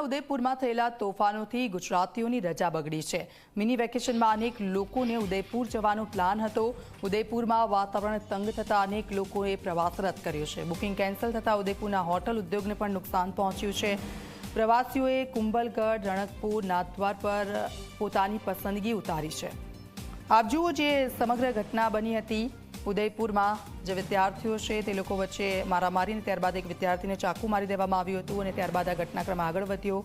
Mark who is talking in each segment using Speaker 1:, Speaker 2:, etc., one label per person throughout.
Speaker 1: ઉદયપુરમાં થયેલા તોફાનોથી ગુજરાતીઓની રજા બગડી છે। મિની વેકેશનમાં અનેક લોકોને ઉદયપુર જવાનો પ્લાન હતો। ઉદયપુરમાં વાતાવરણ તંગ થતા અનેક લોકોએ પ્રવાસ રદ કર્યો છે। બુકિંગ કેન્સલ થતા ઉદયપુરના હોટલ ઉદ્યોગને પણ નુકસાન પહોંચ્યું છે। પ્રવાસીઓએ કુંભલગઢ, રણકપુર, નાથદ્વાર પર પોતાની પસંદગી ઉતારી છે। આપ જુઓ જે સમગ્ર ઘટના બની હતી ઉદયપુરમાં। જે વિદ્યાર્થીઓ છે તે લોકો વચ્ચે મારામારીને ત્યારબાદ એક વિદ્યાર્થીને ચાકુ મારી દેવામાં આવ્યું હતું અને ત્યારબાદ આ ઘટનાક્રમ આગળ વધ્યો।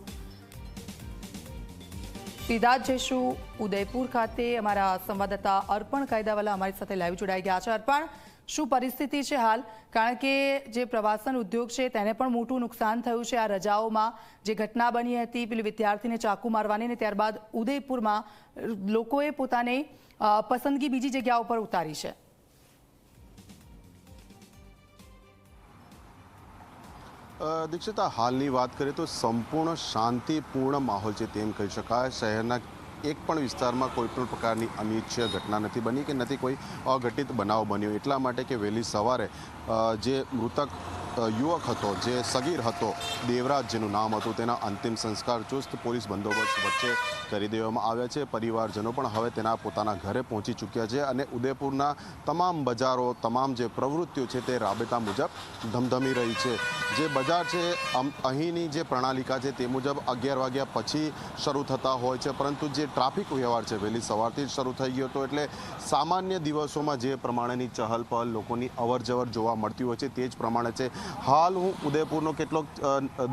Speaker 1: સીધા જ જઈશું ઉદયપુર ખાતે। અમારા સંવાદદાતા અર્પણ કાયદાવાલા અમારી સાથે લાઈવ જોડાઈ ગયા છે। અર્પણ, શું પરિસ્થિતિ છે હાલ? કારણ કે જે પ્રવાસન ઉદ્યોગ છે તેને પણ મોટું નુકસાન થયું છે આ રજાઓમાં। જે ઘટના બની હતી પેલી વિદ્યાર્થીને ચાકુ મારવાની ને ત્યારબાદ ઉદયપુરમાં લોકોએ પોતાની પસંદગી બીજી જગ્યાઓ પર ઉતારી છે।
Speaker 2: દીક્ષિતા, હાલની વાત કરીએ તો સંપૂર્ણ શાંતિપૂર્ણ માહોલ છે તેમ કહી શકાય। શહેરના એક પણ વિસ્તારમાં કોઈ પણ પ્રકારની અનિચ્છનીય ઘટના નથી બની કે નથી કોઈ અઘટિત બનાવ બન્યો। એટલા માટે કે વહેલી સવારે જે મૃતક યુવક હતો, જે સગીર હતો, દેવરાજ જેનું નામ હતું, તેના અંતિમ સંસ્કાર ચુસ્ત પોલીસ બંદોબસ્ત વચ્ચે કરી દેવામાં આવ્યા છે। પરિવારજનો પણ હવે તેના પોતાના ઘરે પહોંચી ચૂક્યા છે અને ઉદયપુરના તમામ બજારો, તમામ જે પ્રવૃત્તિઓ છે તે રાબેતા મુજબ ધમધમી રહી છે। જે બજાર છે અહીંની જે પ્રણાલિકા છે તે મુજબ 11 વાગ્યા પછી શરૂ થતા હોય છે, પરંતુ જે ટ્રાફિક વ્યવહાર છે વહેલી સવારથી જ શરૂ થઈ ગયો હતો। એટલે સામાન્ય દિવસોમાં જે પ્રમાણેની ચહલ પહલ, લોકોની અવરજવર જોવા મળતી હોય છે તે જ પ્રમાણે છે। હાલ હું ઉદયપુરનો કેટલોક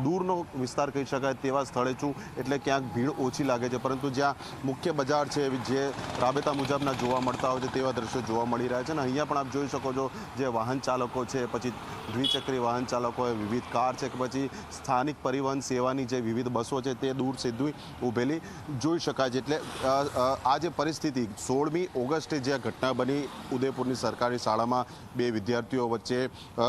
Speaker 2: દૂરનો વિસ્તાર કહી શકાય તેવા સ્થળે છું, એટલે ક્યાંક ભીડ ઓછી લાગે છે, પરંતુ જ્યાં મુખ્ય બજાર છે જે રાબેતા મુજબના જોવા મળતા હોય છે તેવા દ્રશ્યો જોવા મળી રહ્યા છે। અને અહીંયા પણ આપ જોઈ શકો છો જે વાહન ચાલકો છે, પછી દ્વિચક્રી વાહન ચાલકો, વિવિધ કાર છે કે પછી સ્થાનિક પરિવહન સેવાની જે વિવિધ બસો છે તે દૂર સીધી ઊભેલી જોઈ શકાય છે। એટલે આ જે પરિસ્થિતિ 16મી ઓગસ્ટે જે ઘટના બની ઉદયપુરની સરકારી શાળામાં બે વિદ્યાર્થીઓ વચ્ચે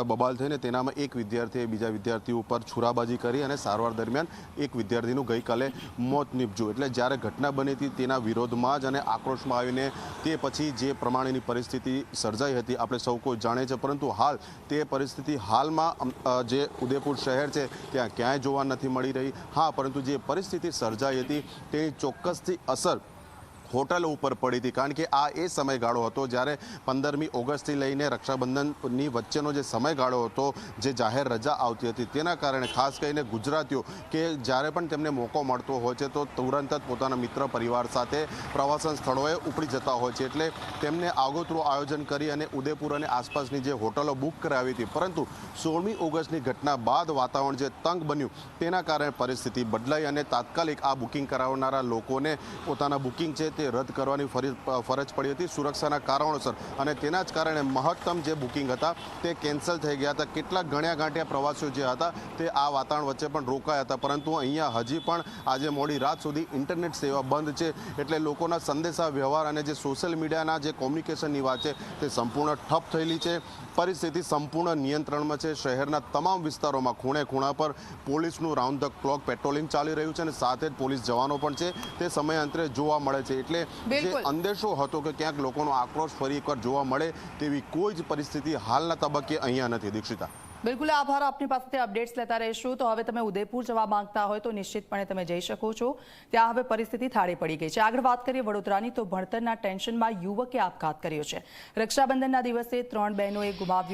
Speaker 2: બબાલ થઈને તેનામાં એક વિદ્યાર્થીએ બીજા વિદ્યાર્થી ઉપર છુરાબાજી કરી અને સારવાર દરમિયાન એક વિદ્યાર્થીનું ગઈકાલે મોત નીપજ્યું। એટલે જ્યારે ઘટના બની હતી તેના વિરોધમાં જ અને આક્રોશમાં આવીને તે પછી જે પ્રમાણેની પરિસ્થિતિ સર્જાઈ હતી આપણે સૌ કોઈ જાણે છે, પરંતુ હાલ તે પરિસ્થિતિ હાલમાં જે ઉદયપુર શહેર છે ત્યાં ક્યાંય જોવા નથી મળી રહી। હા, પરંતુ જે પરિસ્થિતિ સર્જાઈ હતી તેની ચોક્કસથી અસર હોટલો ઉપર પડી હતી, કારણ કે આ એ સમયગાળો હતો જ્યારે 15મી ઓગસ્ટથી લઈને રક્ષાબંધનની વચ્ચેનો જે સમયગાળો હતો, જે જાહેર રજા આવતી હતી, તેના કારણે ખાસ કરીને ગુજરાતીઓ કે જ્યારે પણ તેમને મોકો મળતો હોય છે તો તુરંત જ પોતાના મિત્ર પરિવાર સાથે પ્રવાસન સ્થળોએ ઉપડી જતા હોય છે। એટલે તેમને આગોતરું આયોજન કરી અને ઉદયપુર અને આસપાસની જે હોટલો બુક કરાવી હતી, પરંતુ 16મી ઓગસ્ટની ઘટના બાદ વાતાવરણ જે તંગ બન્યું તેના કારણે પરિસ્થિતિ બદલાઈ અને તાત્કાલિક આ બુકિંગ કરાવનારા લોકોને પોતાના બુકિંગ છે તે રદ કરવાની ફરજ પડી હતી સુરક્ષાના કારણોસર, અને તેના જ કારણે મહત્તમ જે બુકિંગ હતા તે કેન્સલ થઈ ગયા હતા। કેટલાક ગણ્યા ગાંઠ્યા પ્રવાસીઓ જે હતા તે આ વાતાવરણ વચ્ચે પણ રોકાયા હતા, પરંતુ અહીંયા હજી પણ આજે મોડી રાત સુધી ઇન્ટરનેટ સેવા બંધ છે। એટલે લોકોના સંદેશા વ્યવહાર અને જે સોશિયલ મીડિયાના જે કોમ્યુનિકેશનની વાત છે તે સંપૂર્ણ ઠપ થયેલી છે। પરિસ્થિતિ સંપૂર્ણ નિયંત્રણમાં છે। શહેરના તમામ વિસ્તારોમાં ખૂણે ખૂણા પર પોલીસનું રાઉન્ડ ધ ક્લોક પેટ્રોલિંગ ચાલી રહ્યું છે અને સાથે જ પોલીસ જવાનો પણ છે તે સમયાંતરે જોવા મળે છે। એટલે જે અંદેશો હતો કે ક્યાંક લોકોનો આક્રોશ ફરી એકવાર જોવા મળે તેવી કોઈ જ પરિસ્થિતિ હાલના તબક્કે અહીંયા નથી। દીક્ષિતા,
Speaker 1: બિલકુલ આભાર। આપની પાસેથી અપડેટ્સ લેતા રહીશું। તો હવે તમે ઉદયપુર જવા માંગતા હોય તો નિશ્ચિતપણે તમે જઈ શકો છો। ત્યાં હવે પરિસ્થિતિ થાળે પડી ગઈ છે। આગળ વાત કરીએ વડોદરાની, તો ભણતરના ટેન્શનમાં યુવકે આપઘાત કર્યો છે। રક્ષાબંધનના દિવસે 3 બહેનોએ ગુમાવ્યું